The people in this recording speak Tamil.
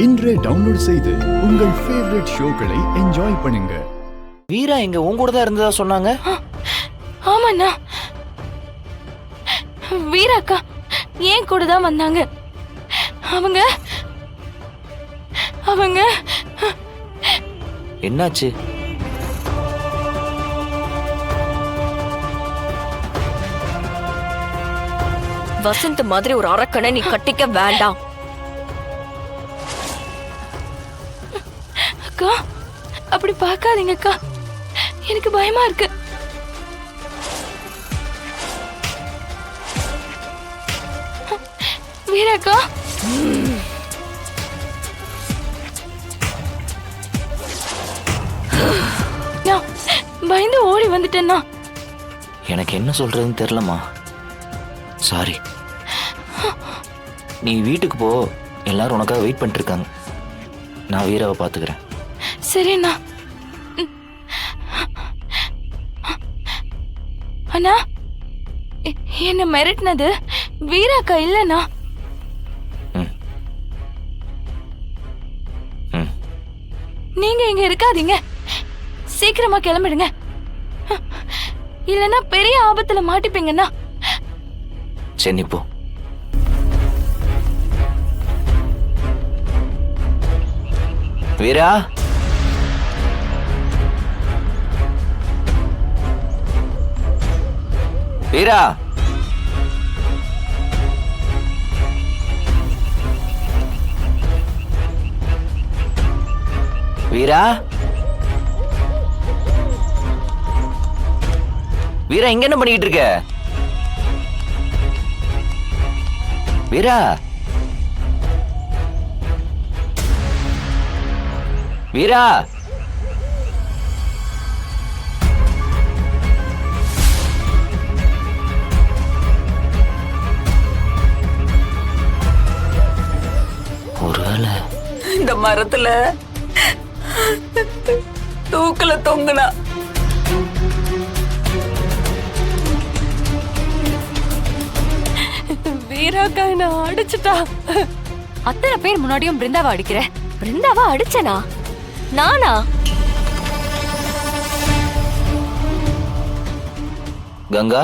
இன்றே டவுன்லோட் செய்து உங்கள் ஃபேவரட் ஷோக்களை என்ஜாய் பண்ணுங்க. வீரா எங்க உன் கூட தான் இருந்ததா சொன்னாங்க. ஆமாண்ணா, வீராக்கா ஏன் கூட தான் வந்தாங்க. அவங்க அவங்க என்னாச்சு? வசந்த் மாதிரி ஒரு அரக்கனை நீ கட்டிக்க வேண்டாம். அக்கா அப்படி பார்க்காதீங்க அக்கா, எனக்கு பயமா இருக்கு. வீராக்கா நான் பயந்து ஓடி வந்துட்டேன்னா. எனக்கு என்ன சொல்றதுன்னு தெரியலம்மா. சாரி. நீ வீட்டுக்கு போ, எல்லாரும் உனக்காக வெயிட் பண்ணிட்டு இருக்காங்க. நான் வீராவை பாத்துக்கிறேன். சரிண்ணா. அண்ணா, என்ன மிரட்டினது வீராக்கா இல்லண்ணா. நீங்க இங்க இருக்காதீங்க, சீக்கிரமா கிளம்பிடுங்க, இல்லன்னா பெரிய ஆபத்துல மாட்டிப்பீங்கண்ணா. சரி போ. வீரா, வீரா, வீரா, வீரா, இங்க என்ன பண்ணிட்டு இருக்க? வீரா, வீரா, ஒருவேளை இந்த மரத்துல தூக்கல தொங்குனா வீராக்கா என்ன அடிச்சுட்டா. அத்தனை பேர் முன்னாடியும் பிருந்தாவா அடிக்கிற? பிருந்தாவா அடிச்சனா? நானா? கங்கா,